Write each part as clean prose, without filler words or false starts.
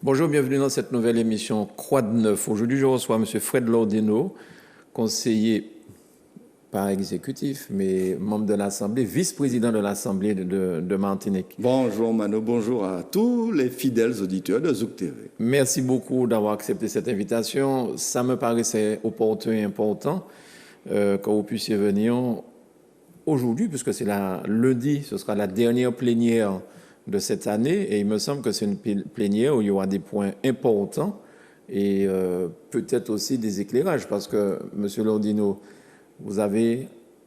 Bonjour, bienvenue dans cette nouvelle émission Croix de Neuf. Aujourd'hui, je reçois M. Fred Lordino, conseiller, pas exécutif, mais membre de l'Assemblée, vice-président de l'Assemblée de Martinique. Bonjour Mano, bonjour à tous les fidèles auditeurs de Zouk TV. Merci beaucoup d'avoir accepté cette invitation. Ça me paraissait opportun et important que vous puissiez venir aujourd'hui, puisque c'est lundi, ce sera la dernière plénière de cette année, et il me semble que c'est une plénière où il y aura des points importants et peut-être aussi des éclairages, parce que, M. Lordino, vous avez,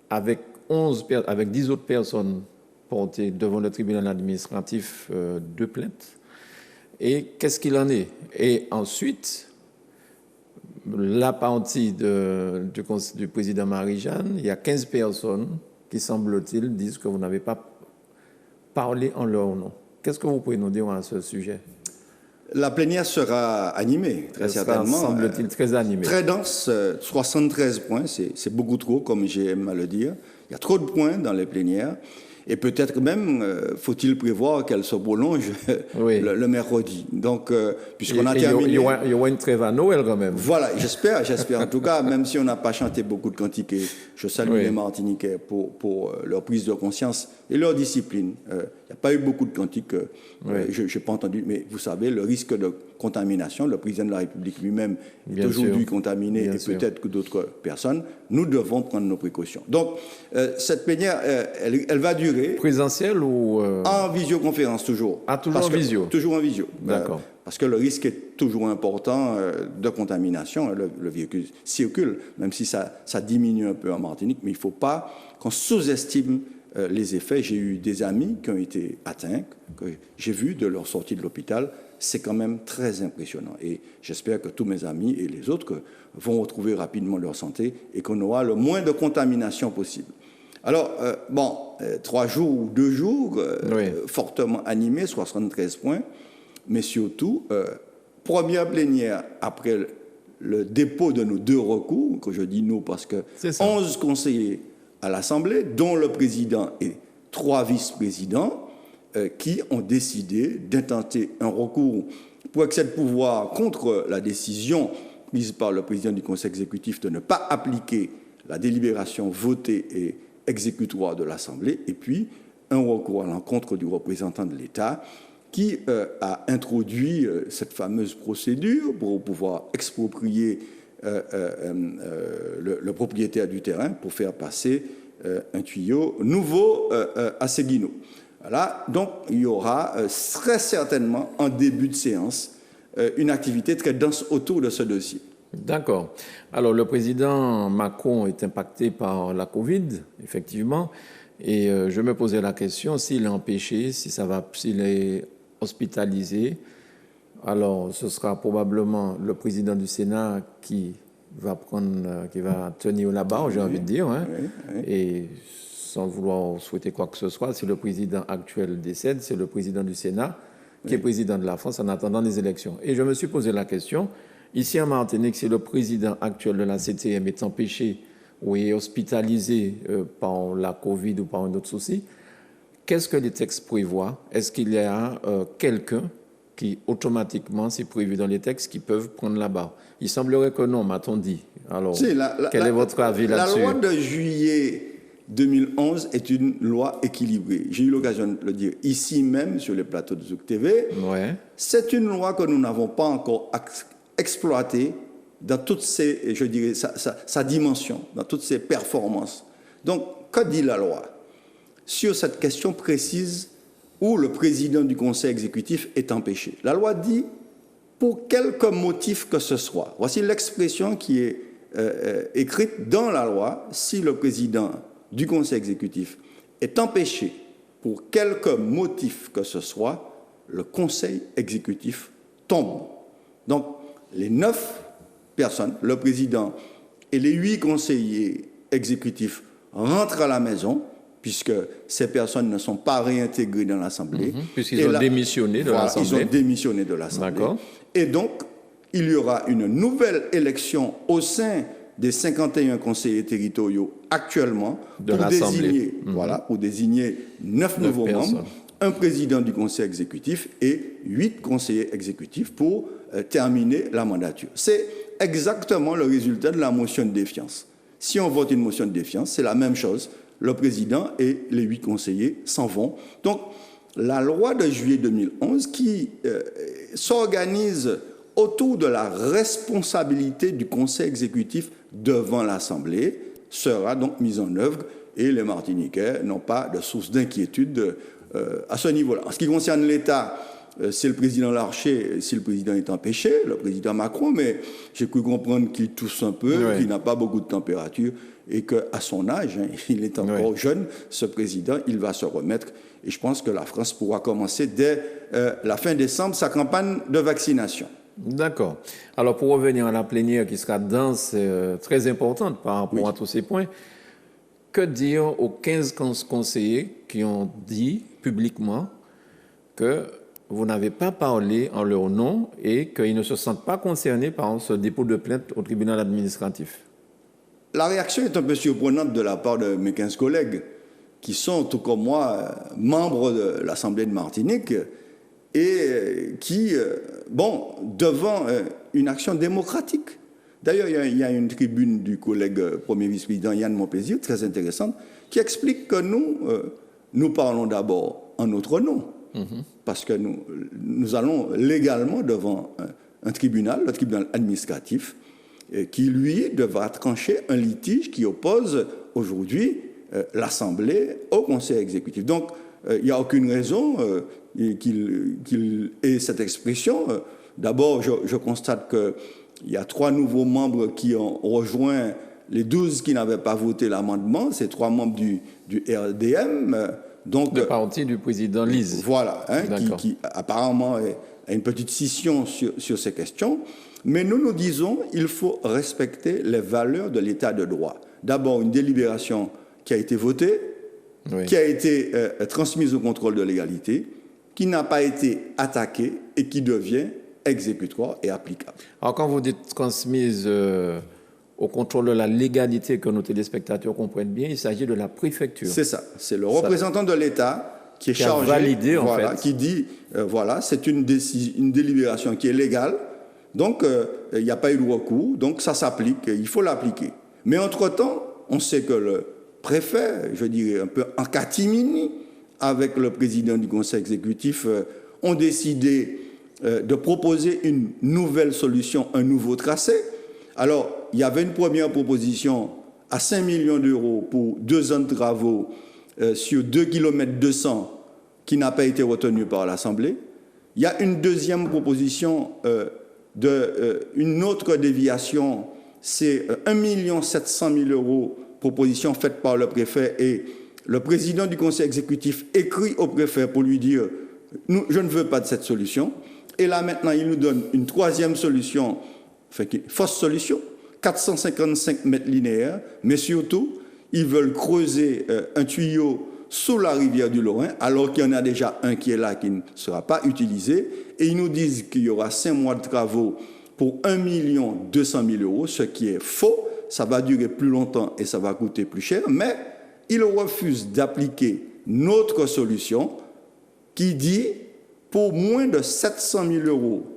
avec 10 autres personnes portées devant le tribunal administratif, 2 plaintes. Et qu'est-ce qu'il en est? Et ensuite, la partie du président Marie-Jeanne, il y a 15 personnes qui, semble-t-il, disent que vous n'avez pas parler en leur nom. Qu'est-ce que vous pouvez nous dire à ce sujet? La plénière sera animée, très certainement. Semble-t-il très animée. Très dense, 73 points, c'est beaucoup trop, comme j'aime à le dire. Il y a trop de points dans les plénières. Et peut-être même, faut-il prévoir qu'elle se prolonge le mercredi. Donc, puisqu'on a terminé... Il y aura une trêve à Noël quand même. Voilà, j'espère. En tout cas, même si on n'a pas chanté beaucoup de cantiques, je salue les Martiniquais pour leur prise de conscience et leur discipline. Il n'y a pas eu beaucoup de cantiques, je n'ai pas entendu, mais vous savez, le risque de contamination, le président de la République lui-même est aujourd'hui contaminé, et peut-être que d'autres personnes, nous devons prendre nos précautions. Donc, cette plénière, elle va durer. Présentiel ou... En visioconférence, toujours. Ah, toujours en visio? Toujours en visio. D'accord. Parce que le risque est toujours important de contamination. Le virus circule, même si ça diminue un peu en Martinique, mais il ne faut pas qu'on sous-estime les effets. J'ai eu des amis qui ont été atteints, que j'ai vu de leur sortie de l'hôpital. C'est quand même très impressionnant. Et j'espère que tous mes amis et les autres vont retrouver rapidement leur santé et qu'on aura le moins de contamination possible. Alors, 3 jours ou 2 jours, fortement animés, 73 points, mais surtout, première plénière après le dépôt de nos 2 recours, que je dis nous parce que 11 conseillers à l'Assemblée, dont le président et 3 vice-présidents, qui ont décidé d'intenter un recours pour excès de pouvoir contre la décision prise par le président du Conseil exécutif de ne pas appliquer la délibération votée et exécutoire de l'Assemblée, et puis un recours à l'encontre du représentant de l'État qui a introduit cette fameuse procédure pour pouvoir exproprier le propriétaire du terrain pour faire passer un tuyau nouveau à Séguineau. Voilà, donc il y aura très certainement en début de séance une activité très dense autour de ce dossier. D'accord. Alors, le président Macron est impacté par la Covid, effectivement, et je me posais la question, s'il est empêché, s'il est hospitalisé, alors ce sera probablement le président du Sénat qui va tenir la barre, j'ai envie de dire, et sans vouloir souhaiter quoi que ce soit, si le président actuel décède, c'est le président du Sénat qui est président de la France en attendant les élections. Et je me suis posé la question, ici en Martinique, si le président actuel de la CTM est empêché ou est hospitalisé par la Covid ou par un autre souci, qu'est-ce que les textes prévoient? Est-ce qu'il y a quelqu'un qui, automatiquement, c'est prévu dans les textes, qui peuvent prendre la barre? Il semblerait que non, m'a-t-on dit. Alors, quel est votre avis là-dessus? La loi de juillet 2011 est une loi équilibrée. J'ai eu l'occasion de le dire ici même, sur les plateaux de Zouk TV. C'est une loi que nous n'avons pas encore exploitée dans toutes ses, je dirais, sa dimension, dans toutes ses performances. Donc, que dit la loi sur cette question précise où le président du Conseil exécutif est empêché? La loi dit, pour quelque motif que ce soit, voici l'expression qui est écrite dans la loi, si le président du Conseil exécutif est empêché pour quelque motif que ce soit, le Conseil exécutif tombe. Donc, les 9 personnes, le président et les 8 conseillers exécutifs rentrent à la maison, puisque ces personnes ne sont pas réintégrées dans l'Assemblée. Puisqu'ils ont démissionné de l'Assemblée. Ils ont démissionné de l'Assemblée. Et donc, il y aura une nouvelle élection au sein des 51 conseillers territoriaux actuellement pour désigner 9 nouveaux membres, un président du Conseil exécutif et 8 conseillers exécutifs pour terminer la mandature. C'est exactement le résultat de la motion de défiance. Si on vote une motion de défiance, c'est la même chose. Le président et les 8 conseillers s'en vont. Donc, la loi de juillet 2011 qui s'organise autour de la responsabilité du conseil exécutif devant l'Assemblée sera donc mise en œuvre et les Martiniquais n'ont pas de source d'inquiétude à ce niveau-là. En ce qui concerne l'État, c'est le président Larcher, si le président est empêché, le président Macron, mais j'ai cru comprendre qu'il tousse un peu, qu'il n'a pas beaucoup de température et qu'à son âge, il est encore jeune, ce président, il va se remettre. Et je pense que la France pourra commencer dès la fin décembre sa campagne de vaccination. D'accord. Alors, pour revenir à la plénière qui sera dense, très importante par rapport à tous ces points, que dire aux 15 conseillers qui ont dit publiquement que vous n'avez pas parlé en leur nom et qu'ils ne se sentent pas concernés par ce dépôt de plainte au tribunal administratif? La réaction est un peu surprenante de la part de mes 15 collègues qui sont, tout comme moi, membres de l'Assemblée de Martinique et qui, devant une action démocratique. D'ailleurs, il y a une tribune du collègue premier vice-président Yann Monplaisir, très intéressante, qui explique que nous parlons d'abord en notre nom, parce que nous allons légalement devant un tribunal, le tribunal administratif, qui, lui, devra trancher un litige qui oppose aujourd'hui l'Assemblée au Conseil exécutif. Donc, il n'y a aucune raison qu'il ait cette expression. D'abord, je constate qu'il y a 3 nouveaux membres qui ont rejoint les 12 qui n'avaient pas voté l'amendement. C'est 3 membres du RDM. Donc, le parti du président Lise. Voilà, qui apparemment a une petite scission sur ces questions. Mais nous disons qu'il faut respecter les valeurs de l'état de droit. D'abord, une délibération qui a été votée, qui a été transmise au contrôle de légalité, qui n'a pas été attaquée et qui devient exécutoire et applicable. Alors, quand vous dites transmise au contrôle de la légalité, que nos téléspectateurs comprennent bien, il s'agit de la préfecture. C'est ça. C'est le représentant de l'État qui est chargé, validé, en fait. qui dit, c'est une délibération qui est légale, donc il n'y a pas eu de recours, donc ça s'applique, il faut l'appliquer. Mais entre-temps, on sait que le préfet, je dirais un peu en catimini, avec le président du conseil exécutif, ont décidé de proposer une nouvelle solution, un nouveau tracé. Alors, il y avait une première proposition à 5 millions d'euros pour 2 ans de travaux sur 2 km 200 qui n'a pas été retenue par l'Assemblée. Il y a une deuxième proposition une autre déviation, c'est 1 700 000 euros, proposition faite par le préfet, et le président du conseil exécutif écrit au préfet pour lui dire « Je ne veux pas de cette solution ». Et là, maintenant, il nous donne une troisième solution, fausse solution, 455 mètres linéaires, mais surtout, ils veulent creuser un tuyau sous la rivière du Lorrain, alors qu'il y en a déjà un qui est là, qui ne sera pas utilisé, et ils nous disent qu'il y aura 5 mois de travaux pour 1 200 000 euros, ce qui est faux. Ça va durer plus longtemps et ça va coûter plus cher, mais ils refusent d'appliquer notre solution qui dit pour moins de 700 000 euros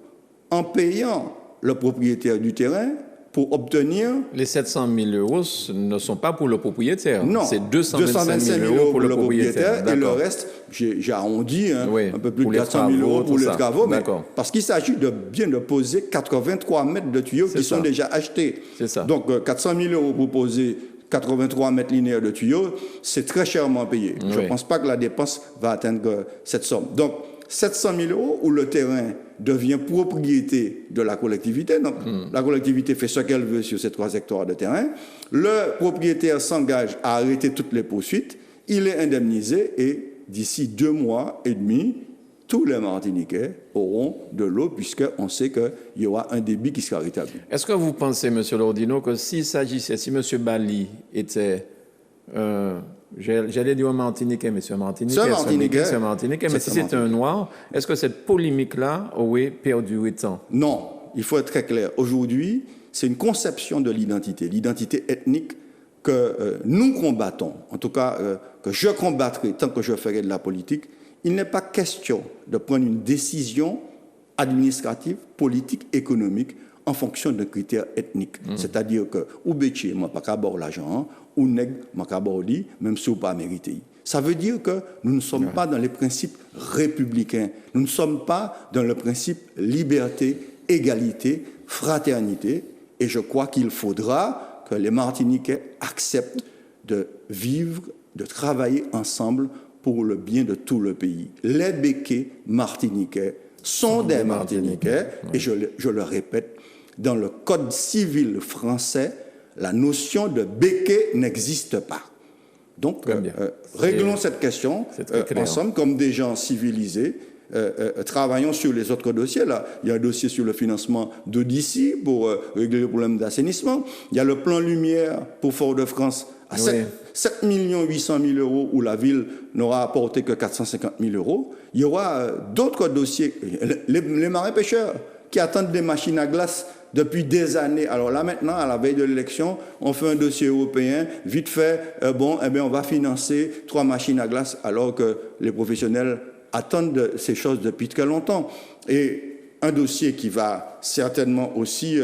en payant le propriétaire du terrain pour obtenir... Les 700 000 euros ne sont pas pour le propriétaire. Non, c'est 225 000 euros pour le propriétaire. Et le reste, j'ai arrondi, un peu plus de 400 000 euros pour les travaux, mais parce qu'il s'agit de poser 83 mètres de tuyaux qui sont déjà achetés. C'est ça. Donc 400 000 euros pour poser 83 mètres linéaires de tuyaux, c'est très chèrement payé. Je ne pense pas que la dépense va atteindre cette somme. Donc 700 000 euros où le terrain devient propriété de la collectivité. Donc, la collectivité fait ce qu'elle veut sur ces 3 hectares de terrain. Le propriétaire s'engage à arrêter toutes les poursuites. Il est indemnisé et d'ici 2 mois et demi, tous les Martiniquais auront de l'eau puisqu'on sait qu'il y aura un débit qui sera rétabli. Est-ce que vous pensez, M. Lordino, que si M. Bali était... j'allais dire un Martiniquais, mais c'est un Martiniquais, mais si c'est un Noir, est-ce que cette polémique-là aurait perduré tant? Non, il faut être très clair. Aujourd'hui, c'est une conception de l'identité ethnique que nous combattons, en tout cas que je combattrai tant que je ferai de la politique. Il n'est pas question de prendre une décision administrative, politique, économique, en fonction de critères ethniques. C'est-à-dire que, ou bétier, moi, pas qu'à bord l'argent, ou nègre, moi, qu'à bord li, même si vous pas mérité. Ça veut dire que nous ne sommes pas dans les principes républicains. Nous ne sommes pas dans le principe liberté, égalité, fraternité. Et je crois qu'il faudra que les Martiniquais acceptent de vivre, de travailler ensemble pour le bien de tout le pays. Les béquets martiniquais sont des Martiniquais, et je le répète, dans le Code civil français, la notion de béquet n'existe pas. Donc, réglons cette question ensemble, comme des gens civilisés. Travaillons sur les autres dossiers. Là, il y a un dossier sur le financement d'Odyssey pour régler le problème d'assainissement. Il y a le plan Lumière pour Fort-de-France à 7 800 000 euros où la ville n'aura apporté que 450 000 euros. Il y aura d'autres dossiers. Les marins-pêcheurs qui attendent des machines à glace depuis des années. Alors là, maintenant, à la veille de l'élection, on fait un dossier européen, vite fait, on va financer 3 machines à glace, alors que les professionnels attendent ces choses depuis très longtemps. Et un dossier qui va certainement aussi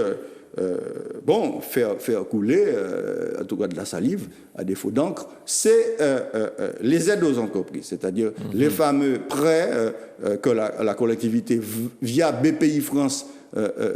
faire couler, en tout cas de la salive, à défaut d'encre, c'est les aides aux entreprises, c'est-à-dire les fameux prêts que la collectivité, via BPI France,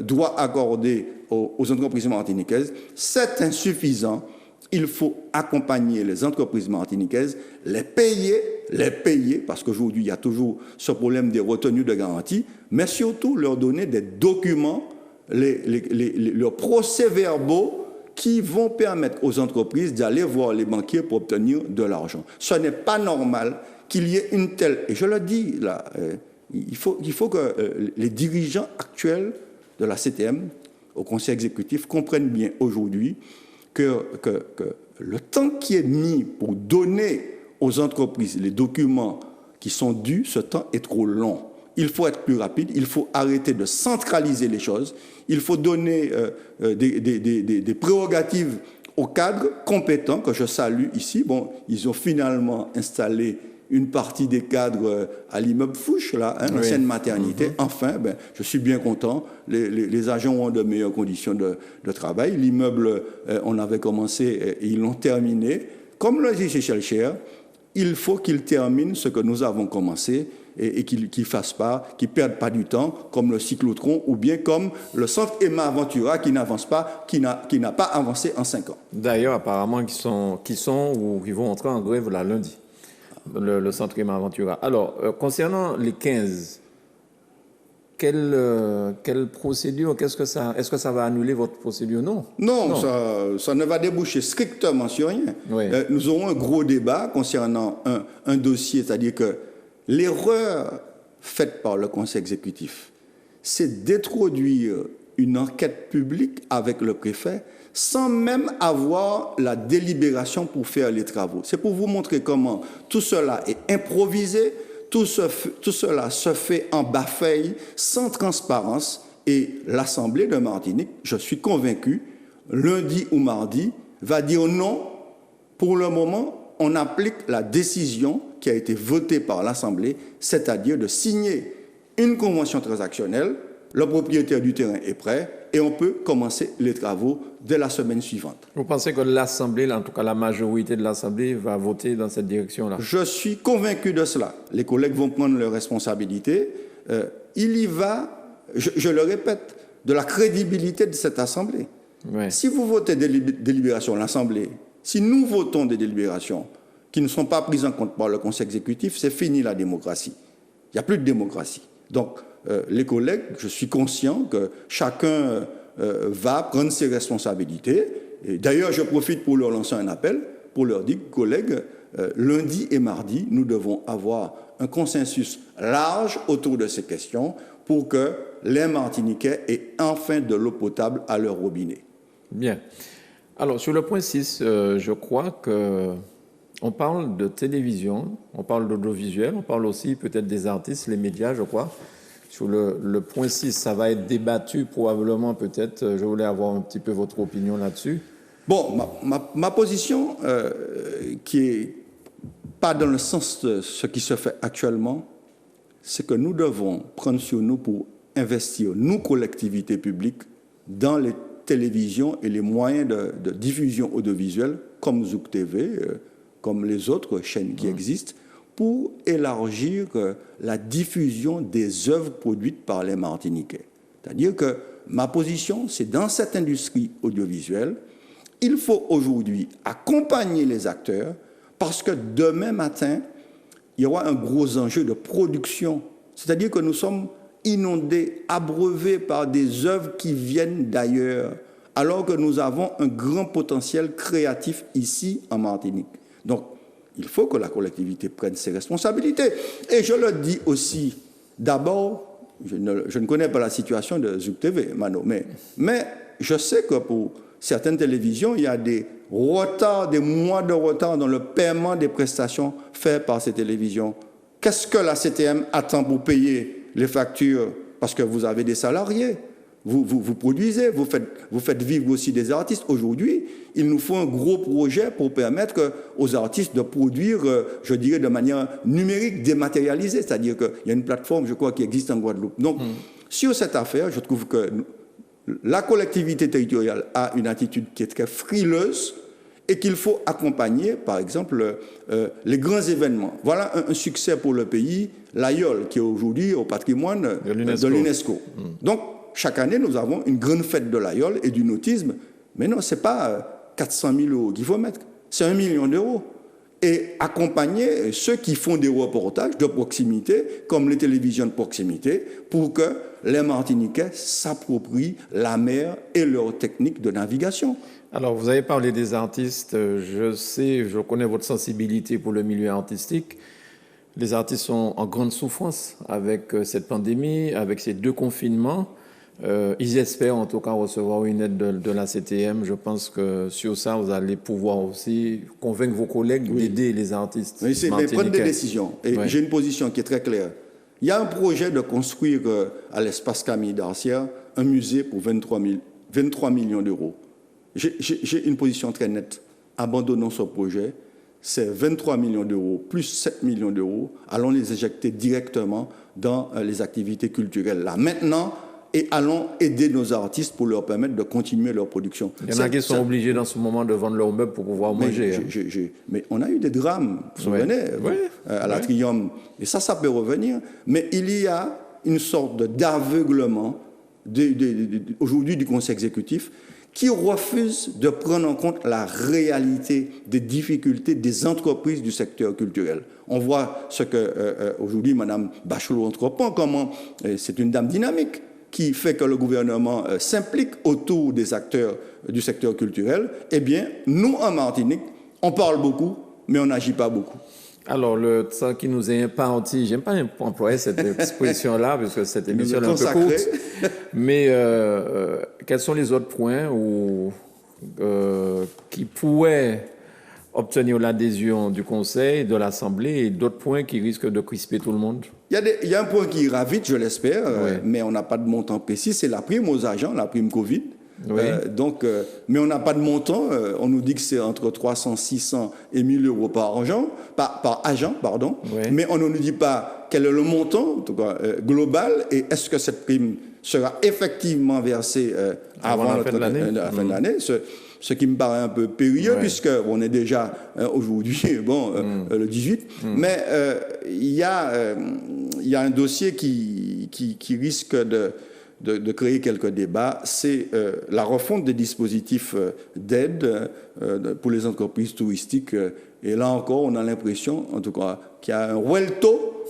doit accorder aux entreprises martiniquaises. C'est insuffisant. Il faut accompagner les entreprises martiniquaises, les payer, parce qu'aujourd'hui, il y a toujours ce problème des retenues de garantie, mais surtout leur donner des documents, leurs procès-verbaux qui vont permettre aux entreprises d'aller voir les banquiers pour obtenir de l'argent. Ce n'est pas normal qu'il y ait une telle... Et je le dis, là, il faut que les dirigeants actuels de la CTM, au Conseil exécutif, comprennent bien aujourd'hui que le temps qui est mis pour donner aux entreprises les documents qui sont dus, ce temps est trop long. Il faut être plus rapide, il faut arrêter de centraliser les choses, il faut donner des prérogatives aux cadres compétents que je salue ici. Bon, ils ont finalement installé une partie des cadres à l'immeuble Fouche, là, l'ancienne maternité. Enfin, je suis bien content. Les agents ont de meilleures conditions de travail. L'immeuble, on avait commencé et ils l'ont terminé. Comme le dit Chelcher, il faut qu'ils terminent ce que nous avons commencé et qu'ils ne fassent pas, qu'ils ne perdent pas du temps, comme le cyclotron ou bien comme le centre Emma Aventura qui n'avance pas, qui n'a pas avancé en 5 ans. D'ailleurs, apparemment, qui sont ou qui vont entrer en grève là, lundi. Le centre Emma Aventura. Alors, concernant les 15, quelle procédure, est-ce que ça va annuler votre procédure? Non. Non. Ça ne va déboucher strictement sur rien. Oui. Nous aurons un gros débat concernant un dossier, c'est-à-dire que l'erreur faite par le Conseil exécutif, c'est d'introduire une enquête publique avec le préfet sans même avoir la délibération pour faire les travaux. C'est pour vous montrer comment tout cela est improvisé, tout cela se fait en bas-feuille, sans transparence, et l'Assemblée de Martinique, je suis convaincu, lundi ou mardi, va dire non. Pour le moment, on applique la décision qui a été votée par l'Assemblée, c'est-à-dire de signer une convention transactionnelle. Le propriétaire du terrain est prêt et on peut commencer les travaux dès la semaine suivante. Vous pensez que l'Assemblée, en tout cas la majorité de l'Assemblée, va voter dans cette direction-là? Je suis convaincu de cela. Les collègues vont prendre leurs responsabilités. Il y va, je le répète, de la crédibilité de cette Assemblée. Ouais. Si vous votez des délibérations, l'Assemblée, si nous votons des délibérations qui ne sont pas prises en compte par le Conseil exécutif, c'est fini la démocratie. Il n'y a plus de démocratie. Donc, les collègues, je suis conscient que chacun va prendre ses responsabilités. Et d'ailleurs, je profite pour leur lancer un appel, pour leur dire, collègues, lundi et mardi, nous devons avoir un consensus large autour de ces questions pour que les Martiniquais aient enfin de l'eau potable à leur robinet. Bien. Alors, sur le point 6, je crois qu'on parle de télévision, on parle d'audiovisuel, on parle aussi peut-être des artistes, les médias, je crois. Sur le point 6, ça va être débattu probablement, peut-être. Je voulais avoir un petit peu votre opinion là-dessus. Bon, ma position, qui est pas dans le sens de ce qui se fait actuellement, c'est que nous devons prendre sur nous pour investir, nous, collectivités publiques, dans les télévisions et les moyens de diffusion audiovisuelle, comme Zouk TV, comme les autres chaînes qui existent, pour élargir la diffusion des œuvres produites par les Martiniquais. C'est-à-dire que ma position, c'est dans cette industrie audiovisuelle, il faut aujourd'hui accompagner les acteurs parce que demain matin, il y aura un gros enjeu de production. C'est-à-dire que nous sommes inondés, abreuvés par des œuvres qui viennent d'ailleurs, alors que nous avons un grand potentiel créatif ici en Martinique. Donc, il faut que la collectivité prenne ses responsabilités. Et je le dis aussi, d'abord, je ne connais pas la situation de Zouk TV, Mano, mais je sais que pour certaines télévisions, il y a des retards, des mois de retard dans le paiement des prestations faites par ces télévisions. Qu'est-ce que la CTM attend pour payer les factures? Parce que vous avez des salariés, vous produisez, vous faites vivre aussi des artistes. Aujourd'hui, il nous faut un gros projet pour permettre aux artistes de produire, je dirais, de manière numérique, dématérialisée. C'est-à-dire qu'il y a une plateforme, je crois, qui existe en Guadeloupe. Donc, sur cette affaire, je trouve que la collectivité territoriale a une attitude qui est très frileuse et qu'il faut accompagner, par exemple, les grands événements. Voilà un succès pour le pays, l'Aïol, qui est aujourd'hui au patrimoine de l'UNESCO. Donc, chaque année, nous avons une grande fête de l'Aïol et du nautisme. Mais non, ce n'est pas 400 000 euros qu'il faut mettre, c'est 1 million d'euros. Et accompagner ceux qui font des reportages de proximité, comme les télévisions de proximité, pour que les Martiniquais s'approprient la mer et leurs techniques de navigation. Alors, vous avez parlé des artistes. Je connais votre sensibilité pour le milieu artistique. Les artistes sont en grande souffrance avec cette pandémie, avec ces 2 confinements. Ils espèrent en tout cas recevoir une aide de la CTM. Je pense que sur ça, vous allez pouvoir aussi convaincre vos collègues d'aider les artistes. Mais prendre des décisions. Et j'ai une position qui est très claire. Il y a un projet de construire à l'espace Camille d'Arcière un musée pour 23 millions d'euros. J'ai une position très nette. Abandonnons ce projet. C'est 23 millions d'euros plus 7 millions d'euros. Allons les éjecter directement dans les activités culturelles. Là, maintenant, et allons aider nos artistes pour leur permettre de continuer leur production. Il y en a qui sont obligés dans ce moment de vendre leurs meubles pour pouvoir manger. Mais on a eu des drames, vous vous souvenez, à l'Atrium, et ça peut revenir. Mais il y a une sorte d'aveuglement aujourd'hui du Conseil exécutif qui refuse de prendre en compte la réalité des difficultés des entreprises du secteur culturel. On voit ce que aujourd'hui Mme Bachelot entreprend, comment c'est une dame dynamique qui fait que le gouvernement s'implique autour des acteurs du secteur culturel. Eh bien, nous, en Martinique, on parle beaucoup, mais on n'agit pas beaucoup. Alors, le temps qui nous est imparti, j'aime pas employer cette expression-là, parce que cette émission est un peu courte, mais quels sont les autres points qui pourraient obtenir l'adhésion du Conseil, de l'Assemblée, et d'autres points qui risquent de crisper tout le monde? Il y a un point qui ira vite, je l'espère, mais on n'a pas de montant précis, c'est la prime aux agents, la prime Covid. Mais on n'a pas de montant, on nous dit que c'est entre 300, 600 et 1000 euros par agent, mais on ne nous dit pas quel est le montant en tout cas, global et est-ce que cette prime sera effectivement versée avant la fin de l'année. Ce qui me paraît un peu périlleux, puisqu'on est déjà aujourd'hui, le 18. Mais il y a un dossier qui risque de créer quelques débats. C'est la refonte des dispositifs d'aide pour les entreprises touristiques. Et là encore, on a l'impression, en tout cas, qu'il y a un welto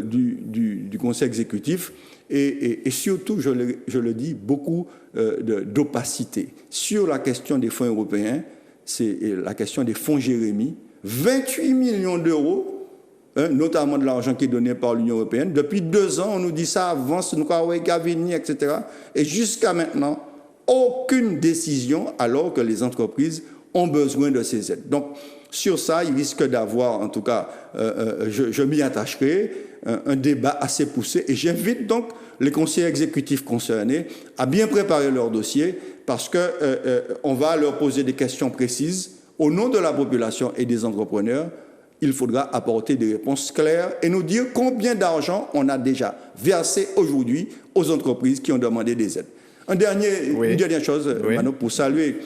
du Conseil exécutif. Et surtout, je le dis, beaucoup d'opacité. Sur la question des fonds européens, c'est la question des fonds Jérémie. 28 millions d'euros, notamment de l'argent qui est donné par l'Union européenne. Depuis 2 ans, on nous dit ça avance, nous croyons qu'à venir, etc. Et jusqu'à maintenant, aucune décision, alors que les entreprises ont besoin de ces aides. Donc, sur ça, il risque d'avoir, en tout cas, je m'y attacherai, un débat assez poussé. Et j'invite donc les conseillers exécutifs concernés à bien préparer leur dossier parce qu'on va leur poser des questions précises au nom de la population et des entrepreneurs il faudra apporter des réponses claires et nous dire combien d'argent on a déjà versé aujourd'hui aux entreprises qui ont demandé des aides. Une dernière chose, Mano, pour saluer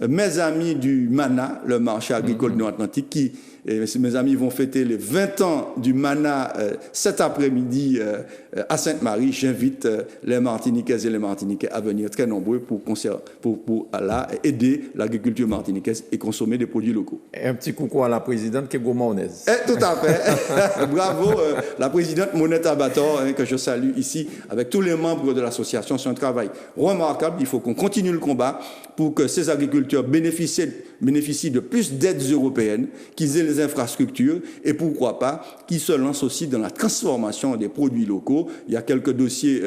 mes amis du MANA, le marché agricole nord-atlantique, mes amis vont fêter les 20 ans du MANA cet après-midi à Sainte-Marie. J'invite les Martiniquaises et les Martiniquais à venir très nombreux pour aider l'agriculture martiniquaise et consommer des produits locaux. Et un petit coucou à la présidente qui est gourmandaise. Tout à fait. Bravo, la présidente Monette Abator, que je salue ici avec tous les membres de l'association. C'est un travail remarquable. Il faut qu'on continue le combat pour que ces agriculteurs bénéficient de plus d'aides européennes, qu'ils aient les infrastructures et pourquoi pas qu'ils se lancent aussi dans la transformation des produits locaux. Il y a quelques dossiers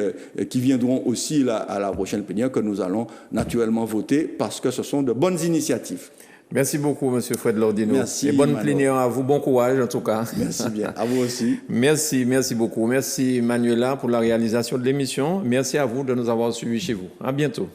qui viendront aussi là, à la prochaine plénière que nous allons naturellement voter parce que ce sont de bonnes initiatives. Merci beaucoup, M. Fred Lordino. Merci. Et bonne plénière à vous, bon courage en tout cas. Merci bien, à vous aussi. Merci beaucoup. Merci Manuela pour la réalisation de l'émission. Merci à vous de nous avoir suivis chez vous. À bientôt.